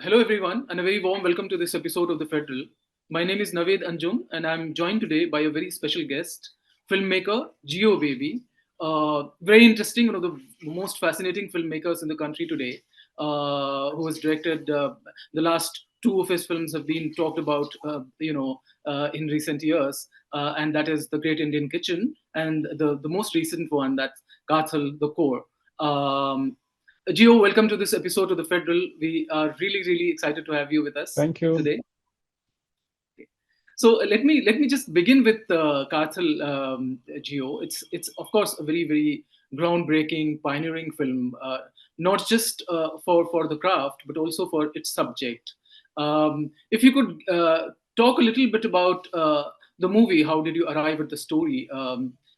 Hello, everyone, and a very warm welcome to this episode of The Federal. My name is Naved Anjum, and I'm joined today by a very special guest, filmmaker Jeo Baby. Very interesting, one of the most fascinating filmmakers in the country today, who has directed the last two of his films have been talked about, in recent years, and that is The Great Indian Kitchen, and the most recent one, that's Kaathal, The Core. Gio, welcome to this episode of The Federal. We are really, really excited to have you with us Thank you. today. So let me just begin with Kaathal, Gio. It's of course a very, very groundbreaking, pioneering film, not just for the craft but also for its subject. If you could talk a little bit about the movie, how did you arrive at the story?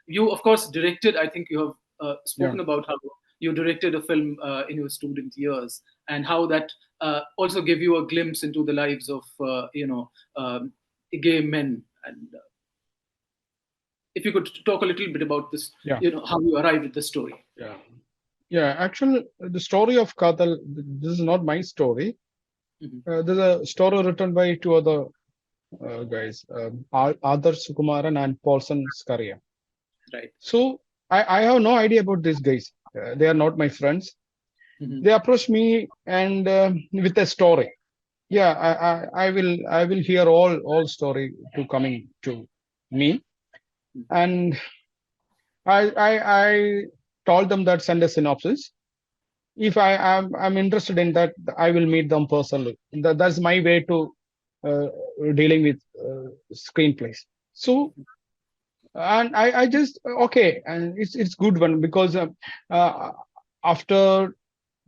You of course directed. I think you have Yeah. spoken about how you directed a film in your student years, and how that also gave you a glimpse into the lives of gay men. And if you could talk a little bit about this, Yeah. how you arrived at the story. Yeah. Yeah. Actually, the story of Kaathal, this is not my story. Mhm. There's a story written by two other guys, Adar Sukumaran and Paulson Scaria. Right. So I have no idea about these guys. They are not my friends. Mhm. They approached me and with a story. Yeah, I will hear all story to coming to me, and I told them that send a synopsis. If I'm interested in that, I will meet them personally. That's my way to uh, dealing with screenplays. So and I just okay, and it's good one because uh, after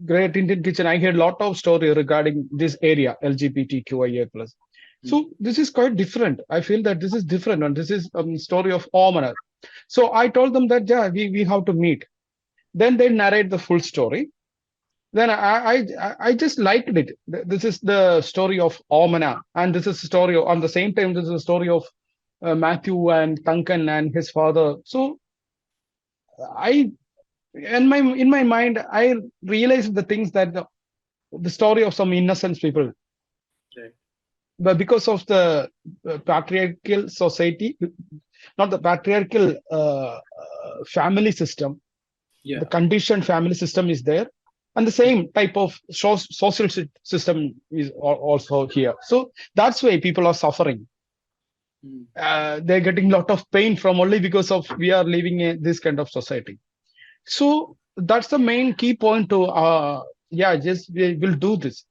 Great Indian Kitchen, I heard a lot of story regarding this area LGBTQIA plus. So this is quite different. I feel that this is different, and this is story of Omana. So I told them that yeah, we have to meet. Then they narrate the full story. Then I just liked it. This is the story of Omana, and this is the story of, on the same time this is the story of Matthew and Duncan and his father. So I in my mind I realized the things that the story of some innocent people, Right. but because of the patriarchal society, not the patriarchal family system, the Yeah. conditioned family system is there, and the same type of social system is also here. So that's why people are suffering. Mm. They're getting a lot of pain from only because of we are living in this kind of society. So that's the main key point to yeah, just we will do this.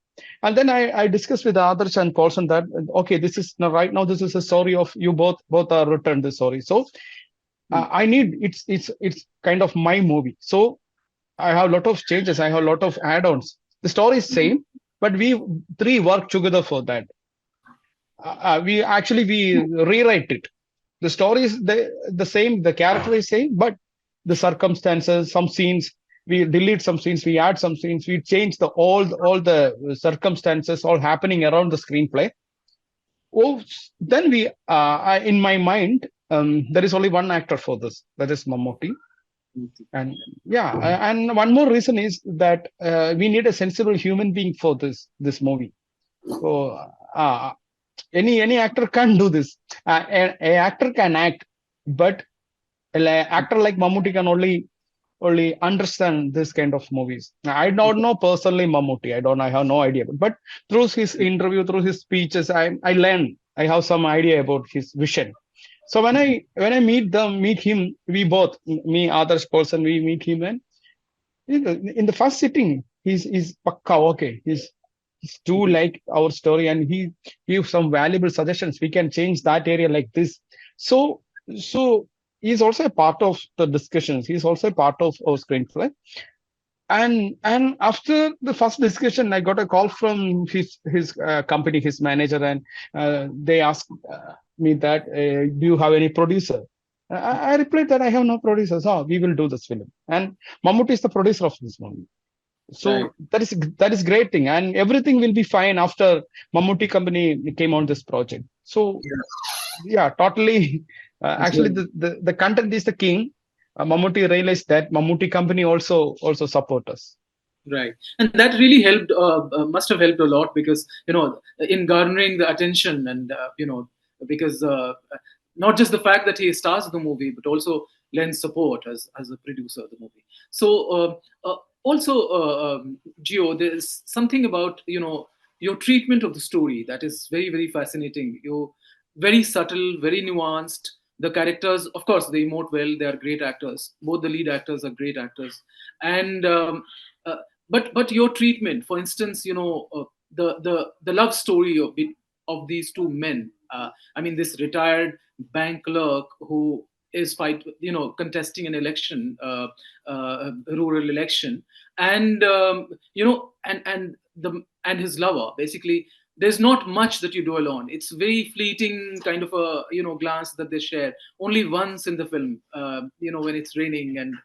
And then I discussed with others and Paulson that okay, this is now right now this is a story of you both are written this story. So Mm. I need it's kind of my movie. So I have a lot of changes. I have a lot of add-ons. The story is Mhm. same, but we three work together for that. We rewrite it. The story is the same, the character is same, but the circumstances, some scenes, we delete some scenes, we add some scenes, we change all the circumstances all happening around the screenplay. Oh, then in my mind, there is only one actor for this, that is Mammootty. And yeah, and one more reason is that we need a sensible human being for this movie. So uh, any actor can do this. A actor can act, but an actor like Mammootty can only understand this kind of movies. I don't know personally Mammootty. I have no idea. But through his interview, through his speeches, I learn. I have some idea about his vision. So when I meet him, we both, me, others person, we meet him, and in the first sitting, he's pakka okay. He's too like our story, and he gives some valuable suggestions. We can change that area like this. So so he's also a part of the discussions. He's also a part of our screenplay. And after the first discussion, I got a call from his company, his manager, and they asked me that do you have any producer? I replied that I have no producers. Oh, we will do this film, and Mammootty is the producer of this movie. Right. So that is great thing, and everything will be fine after Mammootty company came on this project. So Yeah. yeah, totally. That's Actually, very. the content is the king. Mammootty realized that Mammootty company also support us. Right, and that really helped. Must have helped a lot because in garnering the attention, and because not just the fact that he stars in the movie, but also lends support as a producer of the movie. So also, Gio, there's something about your treatment of the story that is very very fascinating. You very subtle, very nuanced. The characters, of course, they emote well. They are great actors. Both the lead actors are great actors, and uh, but your treatment, for instance, the love story of these two men. I mean, this retired bank clerk who is contesting an election, a rural election, and and his lover. Basically, there's not much that you do alone. It's very fleeting kind of a glance that they share only once in the film. When it's raining, and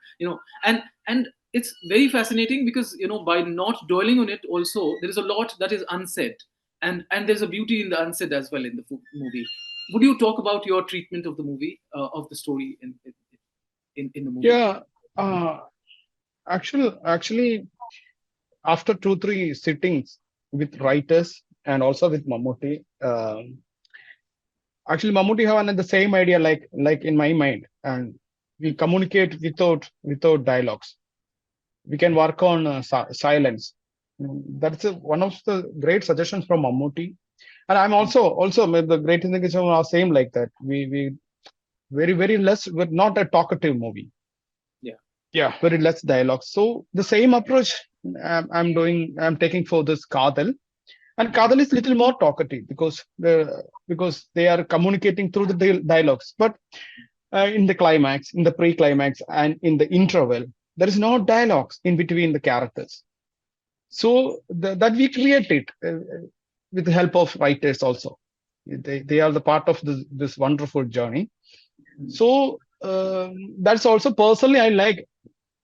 and it's very fascinating because by not dwelling on it, also there is a lot that is unsaid, and there's a beauty in the unsaid as well in the movie. Would you talk about your treatment of the movie, of the story in the movie? Yeah, uh, actually, after 2 3 sittings with writers and also with Mammootty, actually Mammootty have the same idea like in my mind, and we communicate without dialogues. We can work on silence. That's one of the great suggestions from Mammootty. And I'm also the great thing is are same like that. We very very less. We're not a talkative movie. Yeah. Yeah, very less dialogue. So the same approach I'm doing. I'm taking for this Kaathal, and Kaathal is little more talkative because they are communicating through the dialogues. But in the climax, in the pre-climax, and in the interval, there is no dialogues in between the characters. So that we create it with the help of writers also. They are the part of this wonderful journey. So that's also personally I like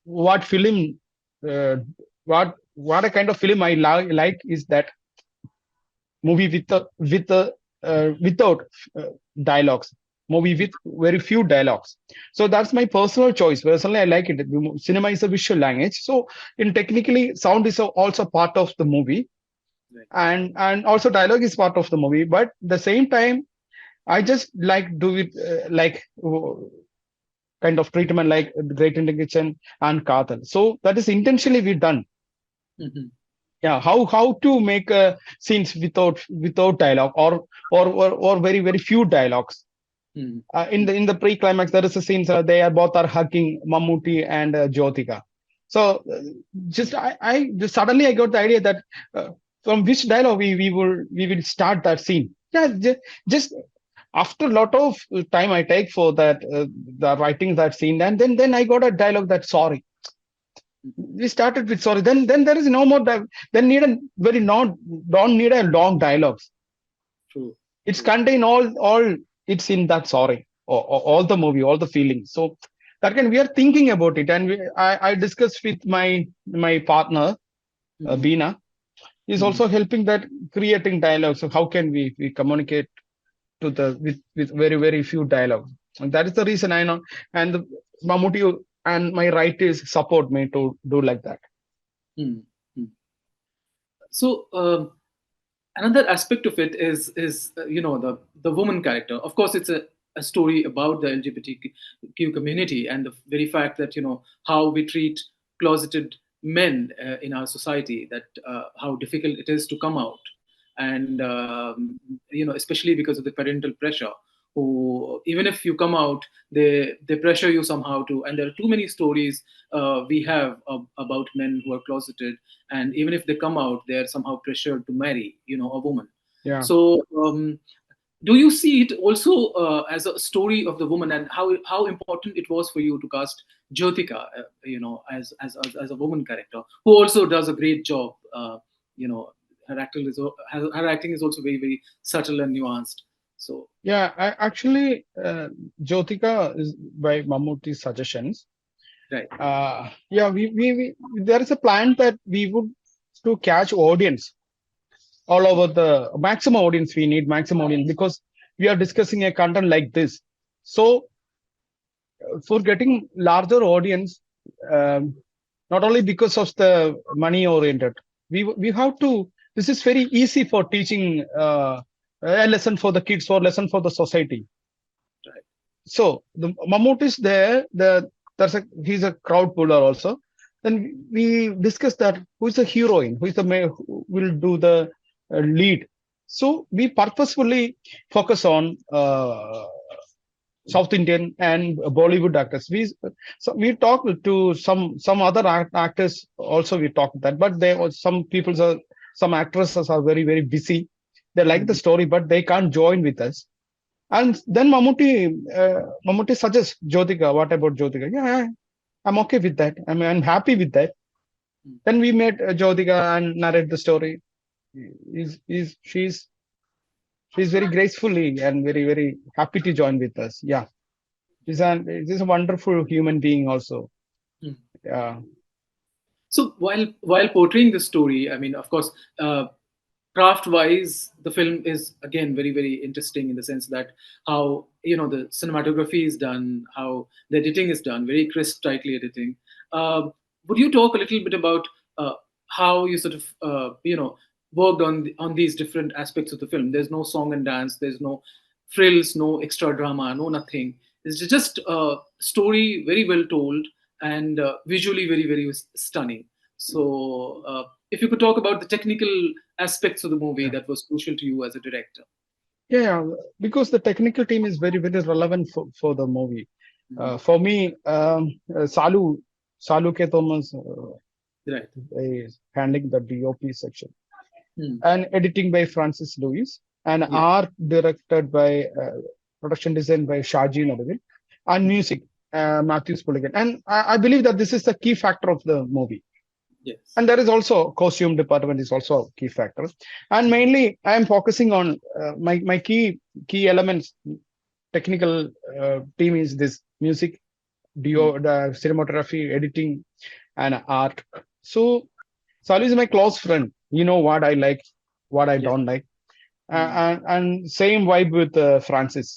what film, uh, what a kind of film I like is that movie without uh, dialogues, movie with very few dialogues. So that's my personal choice. Personally, I like it. Cinema is a visual language, so in technically sound is also part of the movie, Right. and also dialogue is part of the movie, but the same time I just like do it kind of treatment like Great Indian Kitchen and Kaathal. So that is intentionally we done. Mhm. Yeah, how to make scenes without dialogue, or very very few dialogues. Mhm. In the pre-climax, there is a scene they are both are hugging Mammootty and Jyotika. So just I just suddenly I got the idea that from which dialogue we will start that scene. Yeah, just after a lot of time I take for that the writing that scene, and then I got a dialogue that sorry. We started with sorry. Then there is no more. Then need a very not don't need a long dialogues. True. It's True. contain all it's in that sorry, or all the movie, all the feelings. So that can we are thinking about it, and I discussed with my partner Mhm. Beena. Is Mhm. also helping that creating dialogue. So how can we communicate to the with very very few dialogue, and that is the reason I know, and the Mammootty and my writers support me to do like that. Mhm. Mhm. So another aspect of it is the woman character. Of course, it's a story about the LGBTQ community and the very fact that how we treat closeted men in our society. That how difficult it is to come out, and especially because of the parental pressure. Who, even if you come out, they pressure you somehow to. And there are too many stories we have about men who are closeted, and even if they come out, they are somehow pressured to marry a woman. Yeah. So do you see it also as a story of the woman, and how important it was for you to cast Jyotika, as a woman character who also does a great job. You know, her acting is also very very subtle and nuanced. So Yeah, actually, Jyotika is by Mammootty's suggestions. right. Yeah, there is a plan that we would to catch audience all over the maximum audience. We need maximum audience because we are discussing a content like this. So for getting larger audience, um, not only because of the money oriented. We have to. This is very easy for teaching a lesson for the kids or lesson for the society. Right. So the Mammut is there. He's a crowd puller also. Then we discuss that who is the heroine, who is the who will do the lead. So we purposefully focus on South Indian and Bollywood actors. We talk to some other actors also. We talk that, but some actresses are very very busy. They like the Mhm. story, but they can't join with us. And then Mammootty suggests Jyotika. What about Jyotika? Yeah, I'm okay with that. I'm happy with that. Mm. Then we met Jyotika and narrate the story. She's very gracefully and very very happy to join with us. Yeah, she's a wonderful human being also. Mm. Yeah, So while portraying the story, I mean, of course, craft wise, the film is again very very interesting in the sense that how the cinematography is done, how the editing is done, very crisp, tightly editing. Uh, would you talk a little bit about how you sort of worked on these different aspects of the film? There's no song and dance, there's no frills, no extra drama, no nothing. It's just a story very well told and visually very very stunning. So if you could talk about the technical aspects of the movie yeah, that was crucial to you as a director. yeah. Because the technical team is very very relevant for the movie. Mhm. For me, Salu K. Thomas Right. is handling the DOP section, Hmm. and editing by Francis Lewis, and Yeah. art directed by production design by Shaji Nadavil, and Mhm. music Matthews Pulligan. And I believe that this is the key factor of the movie. Yes. And there is also costume department is also a key factor. And mainly, I am focusing on my key elements. Technical team is this music, Hmm. the cinematography, editing, and art. So Salu is my close friend. You know what I like, what I Yeah. don't like, Hmm. and same vibe with Francis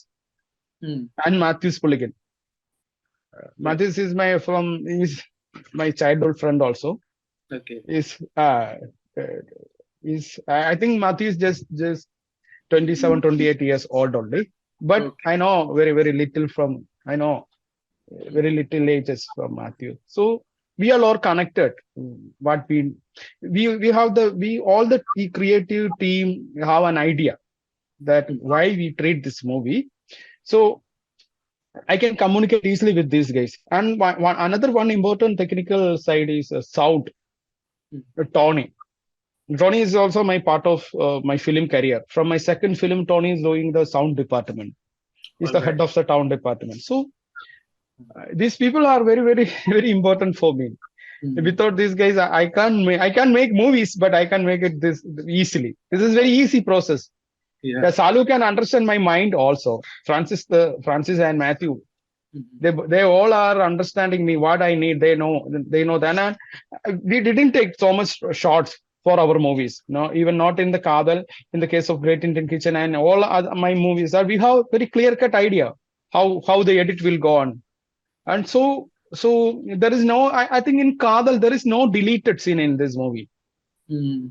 Hmm. and Matthews Pulligan. Right. Matthews is my childhood friend also. Okay. Is is I think Matthew is just Hmm. 27, 28 years old only. But Okay. I know very, very little I know Hmm. very little ages from Matthew. So we are all connected. What we have we all the creative team have an idea that Hmm. why we treat this movie. So I can communicate easily with these guys. And another one important technical side is sound, Hmm. Tony. Tony is also my part of my film career. From my second film, Tony is doing the sound department. He's All the right. head of the town department. So these people are very, very, very important for me. Hmm. Without these guys, I can't make movies, but I can make it this easily. This is very easy process. Yeah. Yeah, Salu can understand my mind also. Francis and Matthew, Hmm. they all are understanding me what I need. They know that. And we didn't take so much shots for our movies. No, even not in the Kaathal, in the case of Great Indian Kitchen and all other, my movies that we have very clear cut idea how the edit will go on. And so there is no I think in Kaathal there is no deleted scene in this movie. Hmm.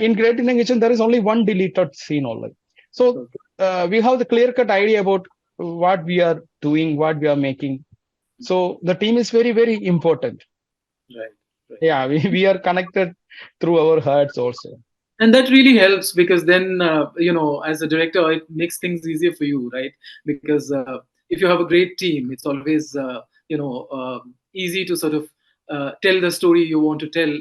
In Great Indian Kitchen there is only one deleted scene only. So Okay. we have the clear cut idea about what we are doing, what we are making. So the team is very, very important. Right. Right. Yeah, we are connected through our hearts also. And that really helps because then as a director it makes things easier for you, right? Because if you have a great team, it's always easy to sort of tell the story you want to tell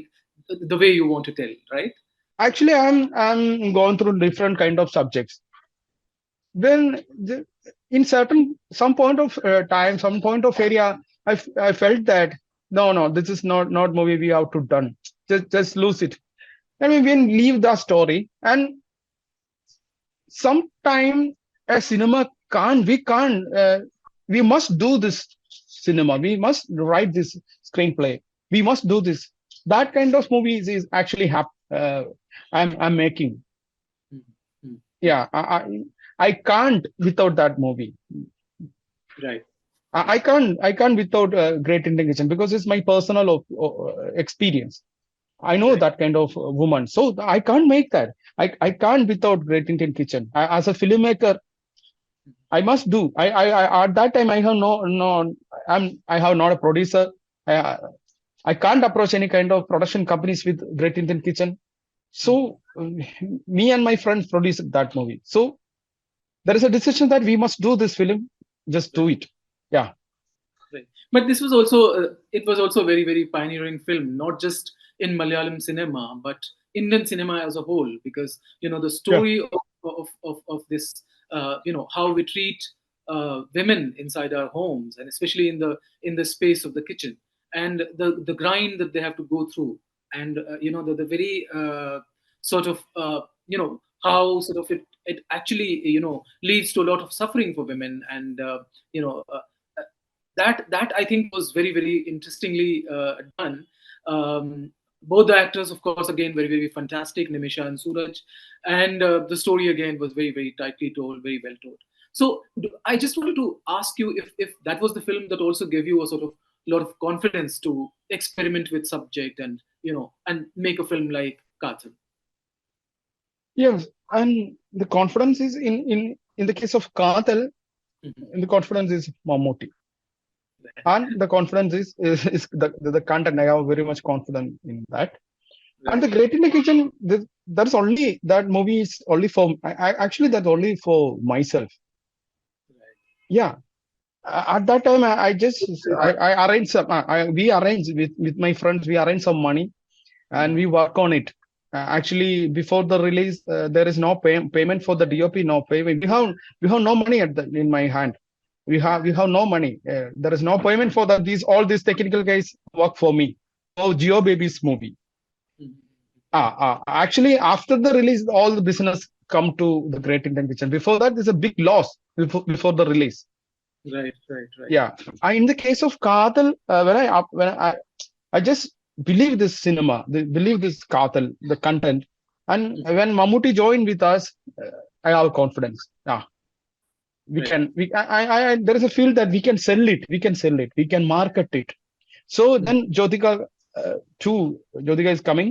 the way you want to tell, right? Actually, I'm going through different kind of subjects. Then in certain some point of time, some point of area, I felt that no, this is not movie we have to done. Just lose it. And we can leave the story. And sometime a cinema can't we must do this cinema, we must write this screenplay, we must do this. That kind of movies is actually I'm making. Mhm. Yeah, I can't without that movie. Right. I can't without great intention because it's my personal experience. I know Right. that kind of woman, so I can't make that. I can't without great intent kitchen. As a filmmaker, I must do. At that time I have no I have not a producer. I, I can't approach any kind of production companies with great intent kitchen. So me and my friends produced that movie. So there is a decision that we must do this film. Just do Right. it. Yeah. Right. But this was also it was also a very very pioneering film, not just in Malayalam cinema, but Indian cinema as a whole, because the Yeah. story of this, how we treat women inside our homes, and especially in the space of the kitchen, and the grind that they have to go through, and the very sort of how sort of it actually leads to a lot of suffering for women, and you know. That I think was very very interestingly done. Both the actors, of course, again very very fantastic, Nimisha and Suraj, and the story again was very very tightly told, very well told. So I just wanted to ask you if that was the film that also gave you a sort of lot of confidence to experiment with subject and and make a film like Kaathal. Yes. And the confidence is in the case of Kaathal, Mhm. the confidence is Mammootty. And the confidence is the content. I have very much confidence in that. And Right, the Great in the Kitchen, that's only that movie is only for actually that's only for myself. right. Yeah. At that time, I just I arranged some. We arranged with my friends. We arranged some money and Mhm. we work on it. Actually, before the release, there is no payment for the DOP. No payment. We have no money in my hand. We have no money. There is no payment for that. These all these technical guys work for me. Oh, Geo Baby's movie. Mhm. Actually, after the release, all the business come to the Great Indian Kitchen. Before that, there's a big loss before the release. Right, right, right. Yeah. In the case of Kaathal, when I just believe this cinema, believe this Kaathal, the content, and Mhm. when Mammootty joined with us, I have confidence. Yeah, we Right. can. There is a feel that we can sell it. We can sell it. We can market it. So Mhm. then Jyotika is coming,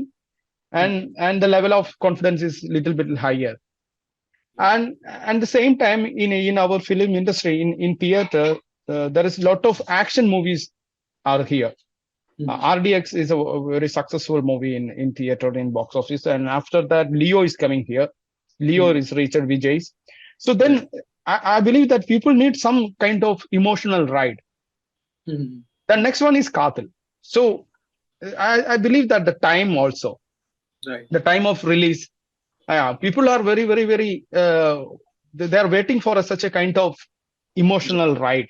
Mhm. and the level of confidence is little bit higher. And the same time in our film industry in theater, there is a lot of action movies are here. Mhm. RDX is a very successful movie in theater in box office, and after that, Leo is coming here. Leo Mhm. is Richard Vijay's. So Right. then, I believe that people need some kind of emotional ride. Mhm. The next one is Kaathal. So I believe that the time also, Right. the time of release, people are very very very. They are waiting for such a kind of emotional ride.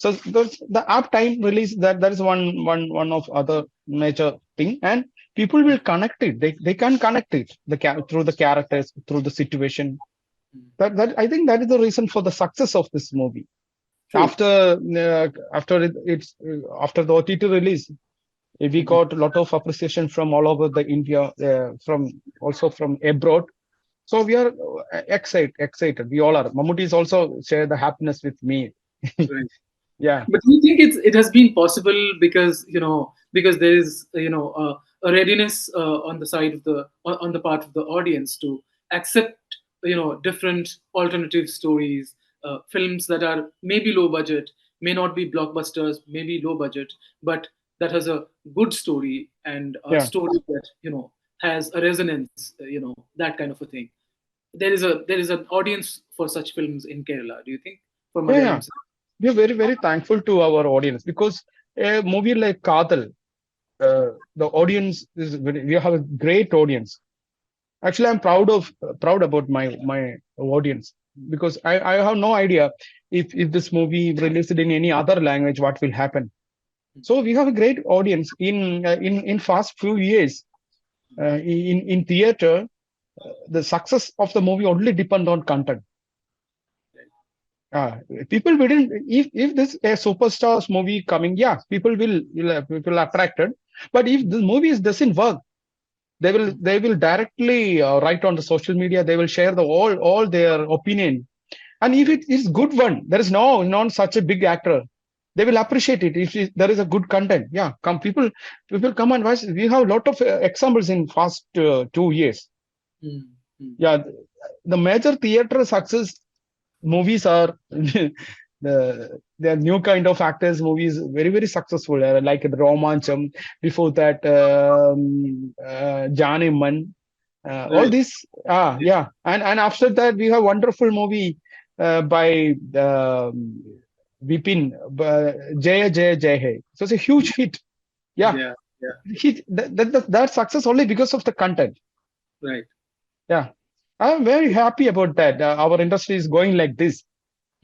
So the app time release, that is one of other major thing, and people will connect it. They can connect it through the characters, through the situation. Mhm. That I think that is the reason for the success of this movie. True. After the OTT release, we Mhm. got a lot of appreciation from all over the India, from also from abroad. So we are excited. We all are. Mammootty is also share the happiness with me. Right. Yeah. But do you think it has been possible because because there is a readiness on the side of on the part of the audience to accept different alternative stories, films that are maybe low budget, may not be blockbusters, maybe low budget, but that has a good story and a Yeah. story that has a resonance, that kind of a thing. There is an audience for such films in Kerala. Do you think for Yeah, yeah. Malayalam cinema? We are very, very thankful to our audience because a movie like Kaathal, the audience we have a great audience. Actually, I'm proud about my audience because I have no idea if this movie released in any other language, what will happen. So we have a great audience in fast few years. In theater, the success of the movie only depend on content. Uh, People wouldn't if this a superstars movie coming, yeah, people attracted. But if the movies doesn't work, they will directly write on the social media. They will share the all their opinion. And if it is good one, there is no not such a big actor. they will appreciate it if there is a good content. Yeah, come people come and watch. We have a lot of examples in past 2 years. Mm, mm. Yeah, the major theater success movies are the new kind of actors movies, very very successful, like the Romancham. Before that, Janiman, all Right. this. Yeah, and after that we have wonderful movie by Vipin, Jaya Jaya Jaya Hai. So it's a huge hit. Yeah, Yeah. Yeah. that success only because of the content. Right. Yeah, I'm very happy about that. Our industry is going like this.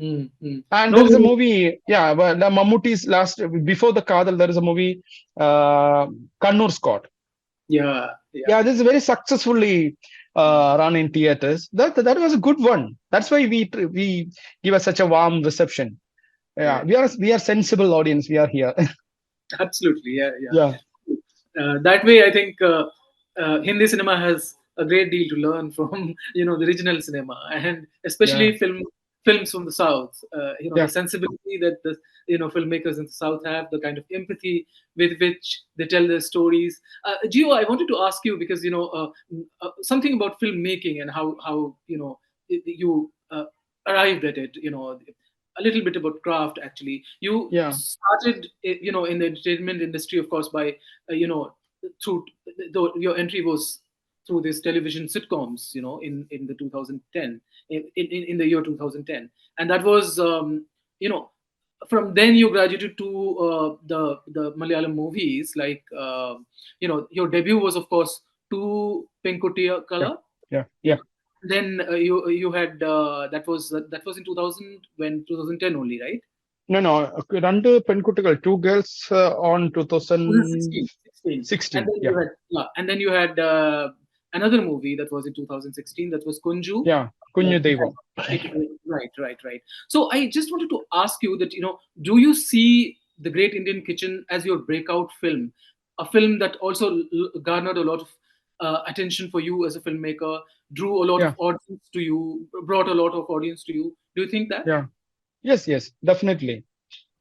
Mm, mm. And there No, is a movie, yeah, well, the Mammootty's last, before the Kaathal, there is a movie, uh, Kannur Scott. yeah. Yeah. Yeah, this is very successfully run in theaters. That was a good one. That's why we give us such a warm reception. Yeah, Right. we are sensible audience. We are here. Absolutely. Yeah. Yeah. Yeah, That way, I think Hindi cinema has a great deal to learn from the regional cinema, and yeah, especially films from the south. The yeah, sensibility that the filmmakers in the south have, the kind of empathy with which they tell their stories. Gio, I wanted to ask you because something about filmmaking and how you arrived at it. A little bit about craft. Actually, you yeah, started in the entertainment industry, of course, by through though your entry was through these television sitcoms, in the 2010, in the year 2010, and that was you know from then you graduated to the Malayalam movies, like your debut was, of course, to Penkotia yeah, Kala. yeah, Yeah. yeah. Then you had that was in 2000, when 2010 only, right? No, no. Under Penkuttikal, two girls on 2016, 16. And 2016. then Yeah, you had another movie that was in 2016, that was Kunju. yeah. Kunju Devam. Right, right, right. So I just wanted to ask you that, do you see The Great Indian Kitchen as your breakout film, a film that also garnered a lot of attention for you as a filmmaker, drew a lot of Yeah, audience to you, brought a lot of audience to you? Do you think that? yeah. Yes, yes, definitely.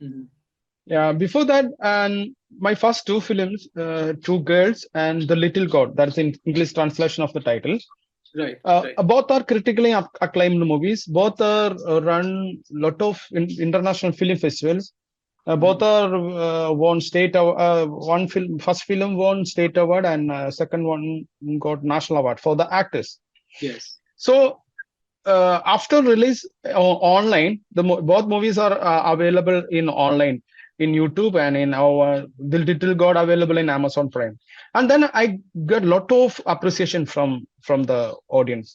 Mhm. Yeah, before that, and my first two films, Two Girls and The Little God, that's in English translation of the title. Right, right. Both are critically acclaimed movies. Both are run lot of international film festivals. Both Mhm. are won state. One film, first film won state award, and second one got national award for the actors. Yes. So after release online, both movies are available in online in YouTube, and in our the Little God available in Amazon Prime. And then I got lot of appreciation from the audience.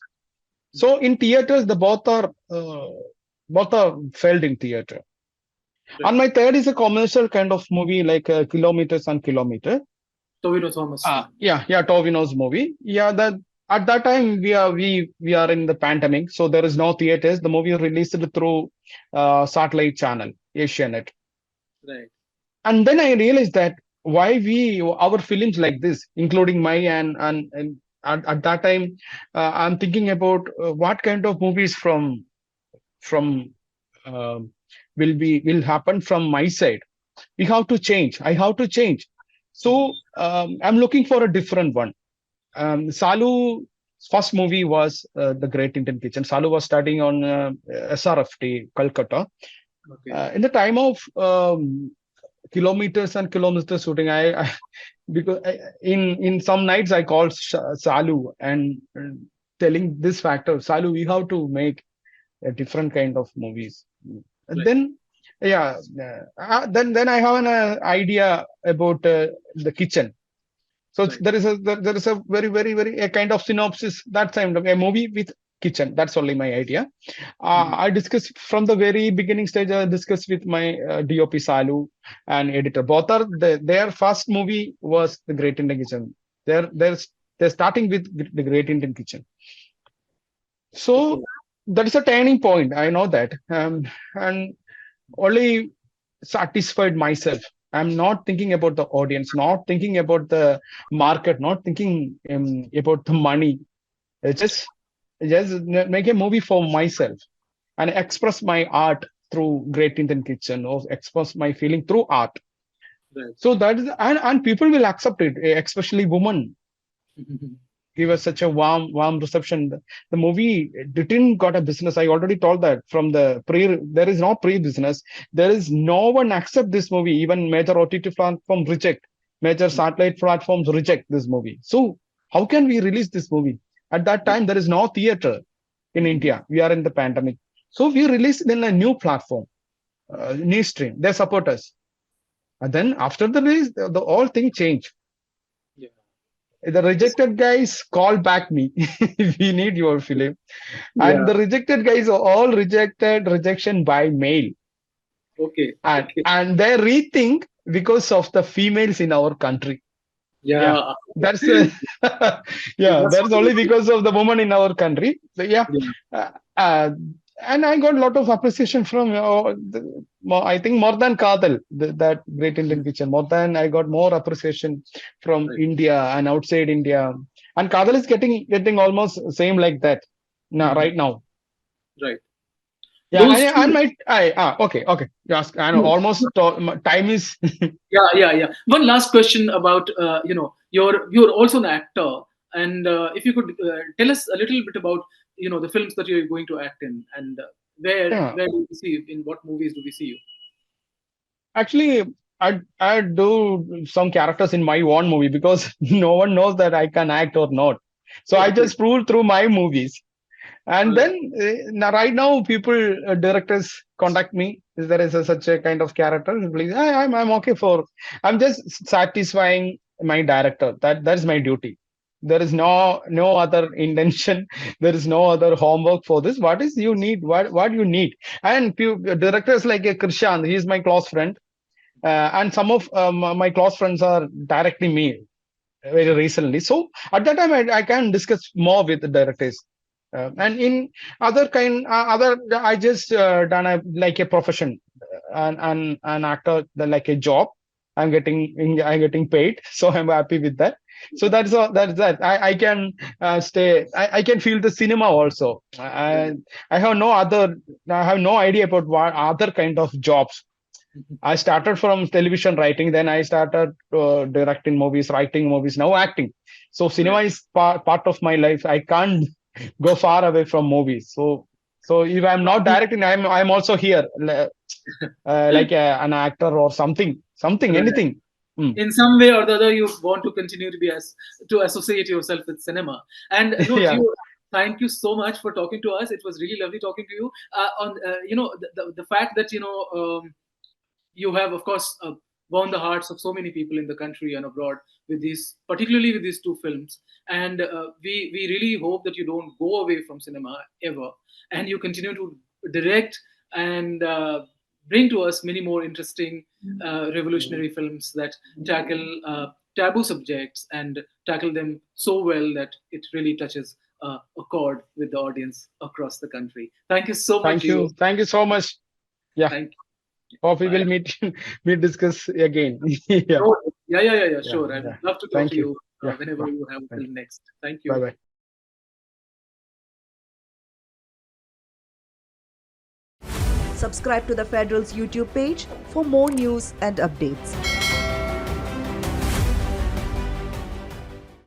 So in theaters, the both are felt in theater. And Right. my third is a commercial kind of movie, like Kilometers and Kilometer. Tovino Thomas one. Yeah, Tovino's movie. Yeah, that at that time we are in the pandemic, so there is no theaters. The movie released through satellite channel, Asianet. Right. And then I realized that why our films like this, including my and at that time, I'm thinking about what kind of movies from um will happen from my side. We have to change. I have to change. So I'm looking for a different one. Salu's first movie was The Great Indian Kitchen. Salu was studying on SRFT, Calcutta. Okay. In the time of kilometers and kilometers shooting, I because in some nights I called Salu and telling this factor, Salu, we have to make a different kind of movies. And Right. then, yeah, then I have an idea about the kitchen. So Right. there is a very very very a kind of synopsis that time, a movie with kitchen. That's only my idea. Mhm. I discussed from the very beginning stage. I discussed with my DOP Salu and editor. Both are their first movie was The Great Indian Kitchen. They're starting with The Great Indian Kitchen. So Okay. that is a turning point. I know that, and only satisfied myself. I'm not thinking about the audience, not thinking about the market, not thinking about the money. Just make a movie for myself and express my art through Great Indian Kitchen or express my feeling through art. Right. So that is, and people will accept it, especially women give us such a warm reception. The movie didn't got a business. I already told that from the pre. There is no pre-business. There is no one accept this movie. Even major OTT platform reject. Major satellite platforms reject this movie. So how can we release this movie? At that time, there is no theater in India. We are in the pandemic. So we released in a new platform, new stream. They support us. And then after the release, the whole thing changed. Yeah. The rejected guys call back me. We need your film. And Yeah. the rejected guys are all rejection by mail. Okay. And Okay. and they rethink because of the females in our country. Yeah. Yeah. That's It yeah, must that's be only good. because of the woman in our country. So, yeah. Yeah. Uh, uh, and I got a lot of appreciation from I think more than Kaathal, that Great Indian Kitchen. More than I got more appreciation from Right. India and outside India. And Kaathal is getting almost same like that now Mhm. right now. Right. Yeah, Those and two. okay. Yes, and almost time is Yeah, yeah, yeah. One last question about you're also an actor, and if you could tell us a little bit about the films that you're going to act in, and yeah. where do we see you? In what movies do we see you? Actually, I do some characters in my own movie because no one knows that I can act or not. So I Okay. just prove through my movies. All And right. then now, right now, people, directors contact me. If there is such a kind of character, please, I'm okay for. I'm just satisfying my director. That's my duty. There is no other intention. There is no other homework for this. What is you need? What you need? And few directors like Krishan, he is my close friend, and some of my close friends are directly me very recently. So at that time, I can discuss more with the directors. And in other, I just done like a profession, and an actor, like a job. I'm getting paid, so I'm happy with that. So that's all. That's that. I can stay. I can feel the cinema also. I have no other. I have no idea about what other kind of jobs. I started from television writing, then I started directing movies, writing movies, now acting. So cinema Right. is part of my life. I can't go far away from movies. So if I'm not directing, I'm also here, like an actor or something, Right. anything. Mm. In some way or the other, you want to continue to be as to associate yourself with cinema. And no, Yeah. Gio, thank you so much for talking to us. It was really lovely talking to you. On the fact that you have, of course, won the hearts of so many people in the country and abroad with these, particularly with these two films. And we really hope that you don't go away from cinema ever, and you continue to direct and bring to us many more interesting, revolutionary films that tackle taboo subjects and tackle them so well that it really touches a chord with the audience across the country. Thank you so much, Thank Gio. you. Thank you so much. Yeah. Thank you. Hope we Bye. will meet. We discuss again. Yeah. Sure. Yeah, yeah, yeah, yeah. Yeah. Sure. I would Yeah. love to talk to Thank you. you Yeah. whenever Bye. you have a Thank you. film next. Thank Bye. you. Bye. Subscribe to the Federal's YouTube page for more news and updates.